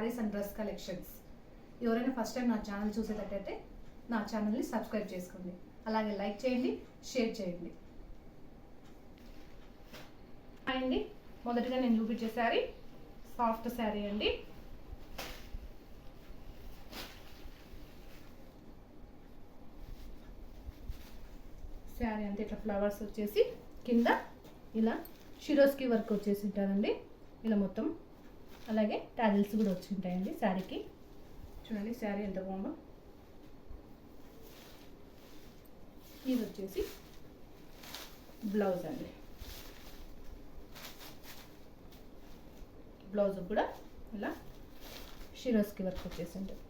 Saris and dress collections. ఎవరైనా first time నా channel చూసేటట్టయితే నా ఛానల్ని సబ్స్క్రైబ్ చేసుకోండి, అలాగే లైక్ చేయండి, షేర్ చేయండి. అండి మొదటిగా నేను చూపించే శారీ సాఫ్ట్ శారీ అండి. శారీ అంతా ఇట్లా ఫ్లవర్స్ వచ్చేసి కింద ఇలా షిరోస్కి వర్క్ వచ్చేసి ఉంటారండి ఇలా మొత్తం. అలాగే టాజిల్స్ కూడా వచ్చి ఉంటాయండి శారీకి. చూడండి శారీ ఎంత బాగుందో. ఇది వచ్చేసి బ్లౌజ్ అండి. బ్లౌజ్ కూడా ఇలా షిరోస్కి వర్క్ వచ్చేసి ఉంటుంది.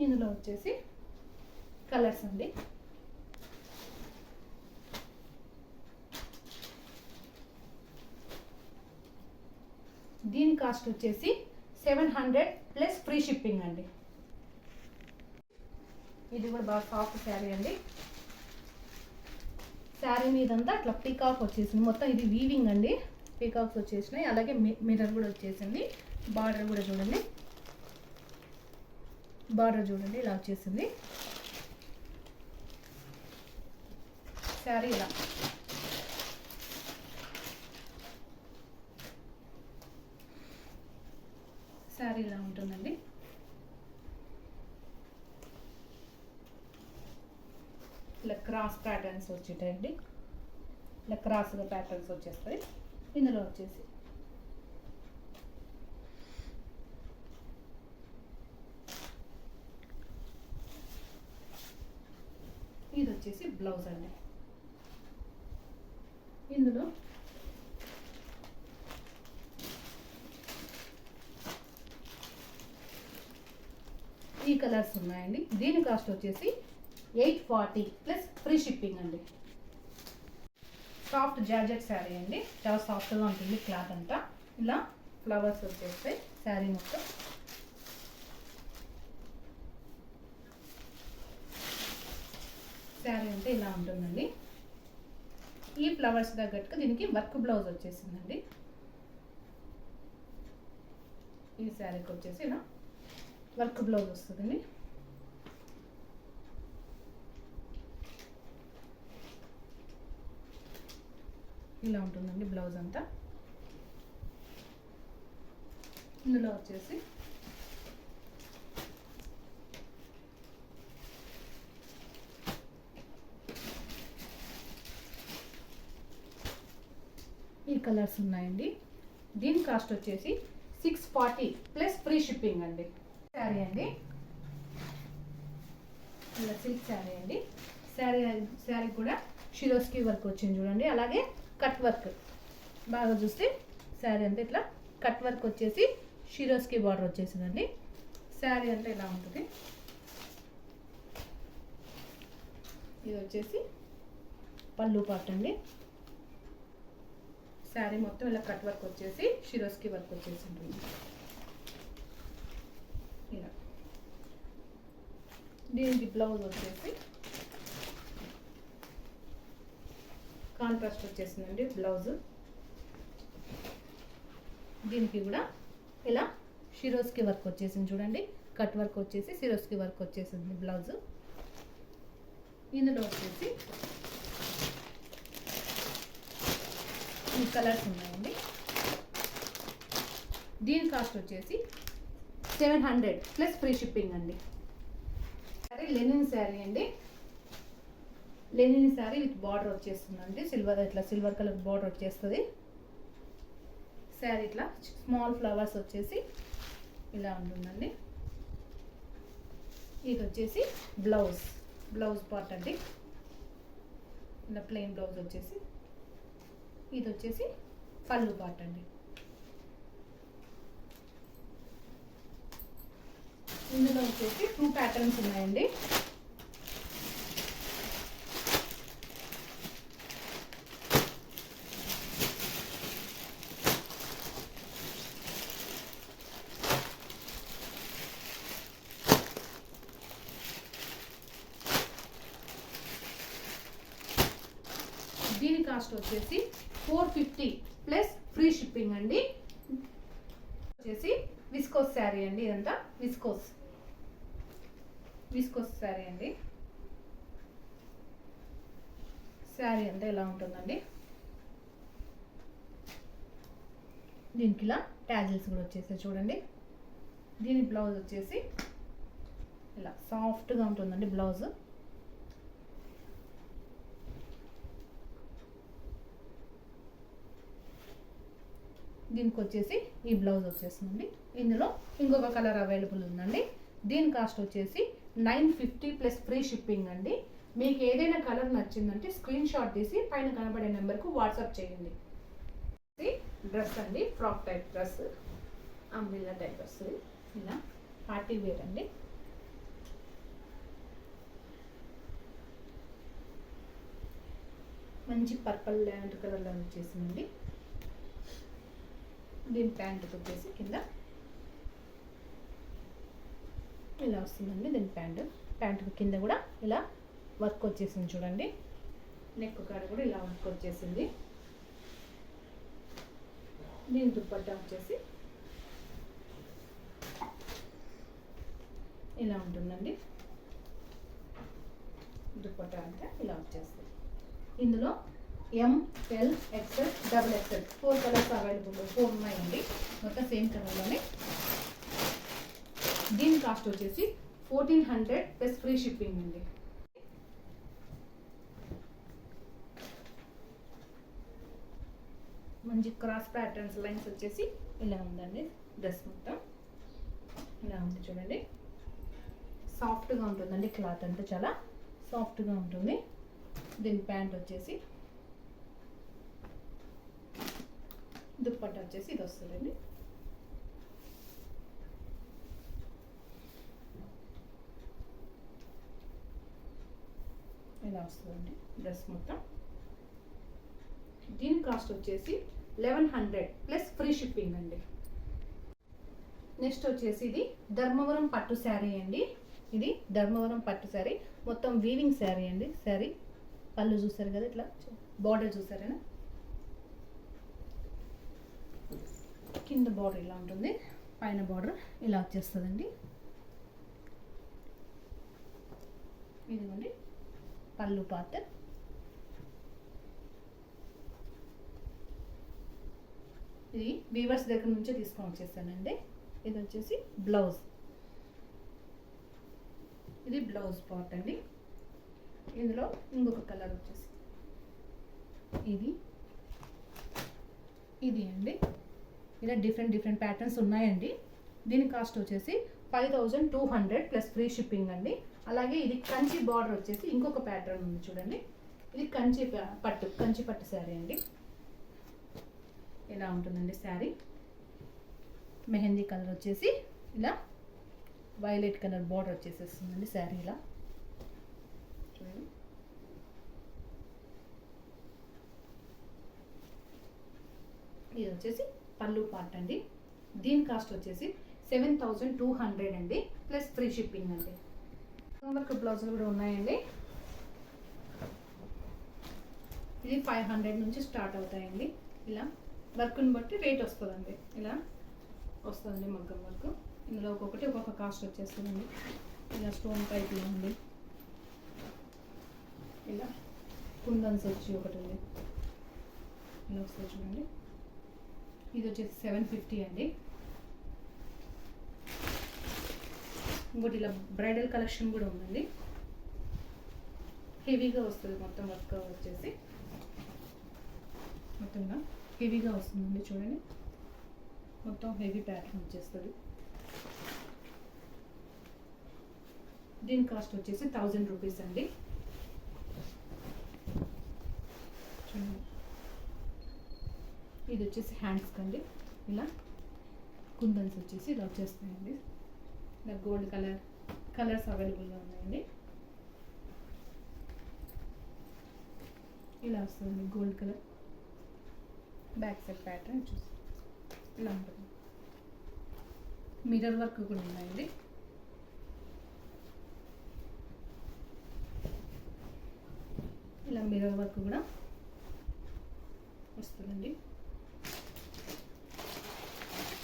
ఇందులో వచ్చేసి కలర్స్ అండి. దీని కాస్ట్ వచ్చేసి 700 ప్లస్ ఫ్రీ షిప్పింగ్ అండి. ఇది కూడా బాగా సాఫ్ట్ శారీ అండి. శారీ మీదంతా అట్లా పీకాక్ వచ్చేసింది మొత్తం. ఇది వీవింగ్ అండి, పీకాక్స్ వచ్చేసినాయి. అలాగే మిర్రర్ కూడా వచ్చేసింది. బార్డర్ కూడా చూడండి, బార్డర్ చూడండి ఇలా వచ్చేసింది. శారీ ఇలా శారీ ఇలా ఉంటుందండి. ఇలా క్రాస్ ప్యాటర్న్స్ వచ్చేటాయండి, ఇలా క్రాస్గా ప్యాటర్న్స్ వచ్చేస్తాయి. ఇందులో వచ్చేసి ఇది వచ్చేసి బ్లౌజ్ అండి. ఇందులో ఈ కలర్స్ ఉన్నాయండి. దీని కాస్ట్ వచ్చేసి 840 ప్లస్ ఫ్రీ షిప్పింగ్ అండి. సాఫ్ట్ జార్జెట్ శారీ అండి, చాలా సాఫ్ట్గా ఉంటుంది క్లాత్ అంతా. ఇలా ఫ్లవర్స్ వచ్చేస్తాయి శారీ మొత్తం. శారీ అంటే ఇలా ఉంటుందండి. ఈ ఫ్లవర్స్ తగ్గట్టుగా దీనికి వర్క్ బ్లౌజ్ వచ్చేసిందండి. ఈ శారీకి వచ్చేసి ఇలా వర్క్ బ్లౌజ్ వస్తుందండి. ఇలా ఉంటుందండి బ్లౌజ్ అంతా. ఇందులో వచ్చేసి ఈ కలర్స్ ఉన్నాయండి. దీని కాస్ట్ వచ్చేసి 640 ప్లస్ ఫ్రీ షిప్పింగ్ అండి. శారీ అండి, ఇలా సిల్క్ శారీ అండి. శారీ కూడా షిరోస్కి వర్క్ వచ్చింది చూడండి. అలాగే కట్ వర్క్ బాగా చూస్తే శారీ అంతా ఇట్లా కట్ వర్క్ వచ్చేసి షిరోస్కి బార్డర్ వచ్చేసిందండి. శారీ అంతా ఇలా ఉంటుంది. ఇది వచ్చేసి పళ్ళు పార్ట్ అండి. శారీ మొత్తం ఇలా కట్ వర్క్ వచ్చేసి షిరోస్కి వర్క్ వచ్చేసి ఉంటుంది. ఇలా దీనికి బ్లౌజ్ వచ్చేసి కాంట్రాస్ట్ వచ్చేసిందండి బ్లౌజ్. దీనికి కూడా ఇలా షిరోస్కి వర్క్ వచ్చేసింది చూడండి. కట్ వర్క్ వచ్చేసి షిరోస్కి వర్క్ వచ్చేసింది బ్లౌజ్. ఇందులో వచ్చేసి ఈ కలర్స్ ఉన్నాయండి. దీని కాస్ట్ వచ్చేసి 700 ప్లస్ ఫ్రీ షిప్పింగ్ అండి. శారీ లెనిన్ శారీ అండి. లెనిన్ శారీ విత్ బార్డర్ వచ్చేస్తుందండి. సిల్వర్ కలర్ బార్డర్ వచ్చేస్తుంది. శారీ ఇట్లా స్మాల్ ఫ్లవర్స్ వచ్చేసి ఇలా ఉంటుందండి. ఇది వచ్చేసి బ్లౌజ్ పార్ట్ అండి. ఇలా ప్లెయిన్ బ్లౌజ్ వచ్చేసి, ఇది వచ్చేసి పళ్ళు పార్ట్ అండి. ఇందులో వచ్చేసి 2 ప్యాటర్న్స్ ఉన్నాయండి. కాస్ట్ వచ్చేసి 450 ప్లస్ ఫ్రీ షిప్పింగ్ అండి. వచ్చేసి విస్కోస్ శారీ అండి. ఇదంతా విస్కోస్ శారీ అండి. శారీ అంతా ఇలా ఉంటుందండి. దీనికి ఇలా ట్యాజిల్స్ కూడా వచ్చేసాయి చూడండి. దీని బ్లౌజ్ వచ్చేసి ఇలా సాఫ్ట్గా ఉంటుందండి బ్లౌజ్. దీనికి వచ్చేసి ఈ బ్లౌజ్ వచ్చేసిందండి. ఇందులో ఇంకొక కలర్ అవైలబుల్ ఉందండి. దీని కాస్ట్ వచ్చేసి 950 ప్లస్ ఫ్రీ షిప్పింగ్ అండి. మీకు ఏదైనా కలర్ నచ్చిందంటే స్క్రీన్ షాట్ తీసి పైన కనబడే నెంబర్కు వాట్సాప్ చేయండి. డ్రెస్ అండి, frock type dress, umbrella type వస్తుంది. ఇలా పార్టీ వేర్ అండి. మంచి పర్పుల్ లాంటి కలర్లో వచ్చేసిందండి. దీని ప్యాంట్ వచ్చేసి కింద ఇలా వస్తుందండి. దీని ప్యాంట్ కింద కూడా ఇలా వర్క్ వచ్చేసింది చూడండి. నెక్ కాడ కూడా ఇలా వర్క్ వచ్చేసింది. దీని దుప్పట్టా వచ్చేసి ఇలా ఉంటుందండి. దుప్పట్టా అంతా ఇలా వచ్చేస్తుంది. ఇందులో ML XL XXL 4 colours available, 4 ఉన్నాయండి. మొత్తం సేమ్ కలర్లోనే. దీని కాస్ట్ వచ్చేసి 1400 ప్లస్ ఫ్రీ షిప్పింగ్ అండి. మంచి క్రాస్ ప్యాటర్న్స్ లైన్స్ వచ్చేసి ఇలా ఉందండి. డ్రెస్ మొత్తం ఇలా ఉంది చూడండి. సాఫ్ట్గా ఉంటుందండి. క్లాత్ అంటే చాలా సాఫ్ట్గా ఉంటుంది. దీని ప్యాంట్ వచ్చేసి, దుప్పట్టా వచ్చేసి ఇది వస్తుందండి. ఇలా వస్తుందండి డ్రెస్ మొత్తం. దీని కాస్ట్ వచ్చేసి 1100 ప్లస్ ఫ్రీ షిప్పింగ్ అండి. నెక్స్ట్ వచ్చేసి ఇది ధర్మవరం పట్టు శారీ అండి. ఇది ధర్మవరం పట్టు శారీ, మొత్తం వీవింగ్ శారీ అండి. శారీ పళ్ళు చూసారు కదా, ఇట్లా బార్డర్ చూసారేనా, కింద బార్డర్ ఇలా ఉంటుంది, పైన బార్డర్ ఇలా వచ్చేస్తుందండి. ఇదిగోండి పళ్ళు పార్ట్. ఇది వీవర్స్ దగ్గర నుంచే తీసుకొని వచ్చేస్తానండి. ఇది వచ్చేసి బ్లౌజ్. ఇది బ్లౌజ్ పార్ట్ అండి. ఇందులో ఇంకొక కలర్ వచ్చేసి ఇది అండి. ఇలా డిఫరెంట్ ప్యాటర్న్స్ ఉన్నాయండి. దీని కాస్ట్ వచ్చేసి 5200 ప్లస్ ఫ్రీ షిప్పింగ్ అండి. అలాగే ఇది కంచి బార్డర్ వచ్చేసి ఇంకొక ప్యాటర్న్ ఉంది చూడండి. ఇది కంచి పట్టు శారీ అండి. ఇలా ఉంటుందండి శారీ. మెహందీ కలర్ వచ్చేసి ఇలా వైలెట్ కలర్ బార్డర్ వచ్చేసేస్తుందండి శారీ ఇలా చూడండి. ఇది వచ్చేసి పళ్ళు పార్ట్ అండి. దీని కాస్ట్ వచ్చేసి 7200 అండి ప్లస్ ఫ్రీ షిప్పింగ్ అండి. వర్క్ బ్లౌజులు కూడా ఉన్నాయండి. ఇది 500 నుంచి స్టార్ట్ అవుతాయండి. ఇలా వర్క్ని బట్టి రేట్ వస్తుందండి. ఇలా వస్తుంది మగ్గం వర్క్. ఇందులో ఒక్కొక్క కాస్ట్ వచ్చేస్తుందండి. ఇలా స్టోన్ టైప్లో ఉంది. ఇలా కుందన్స్ వచ్చి ఒకటి ఉంది, ఇలా వస్తుంది చూడండి. ఇది వచ్చేసి 750 అండి. ఇంకోటి ఇలా బ్రైడల్ కలెక్షన్ కూడా ఉందండి. హెవీగా వస్తుంది మొత్తం వర్క్ వచ్చేసి, మొత్తంగా హెవీగా వస్తుందండి చూడండి. మొత్తం హెవీ ప్యాటర్న్ వచ్చేస్తుంది. దీని కాస్ట్ వచ్చేసి 1000 రూపీస్ అండి. చూడండి. ఇది వచ్చేసి హ్యాండ్స్ కండి. ఇలా కుందన్స్ వచ్చేసి ఇలా వచ్చేస్తాయండి. ఇలా గోల్డ్ కలర్స్ అవైలబుల్గా ఉన్నాయండి. ఇలా వస్తుంది gold colour. Back side pattern చూసి ఇలా ఉంటుంది. మిర్రర్ వర్క్ కూడా ఉన్నాయండి. ఇలా మిర్రర్ వర్క్ కూడా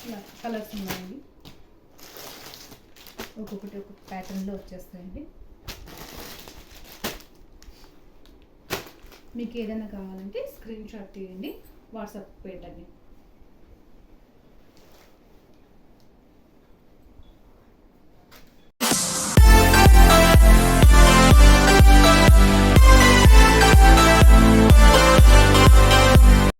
ఇలా కలర్స్ ఉన్నాయండి, ఒక్కొక్కటి ఒక్కొక్క ప్యాటర్న్లో వచ్చేస్తాయండి. మీకు ఏదైనా కావాలంటే స్క్రీన్ షాట్ తీయండి, వాట్సాప్ పెట్టండి.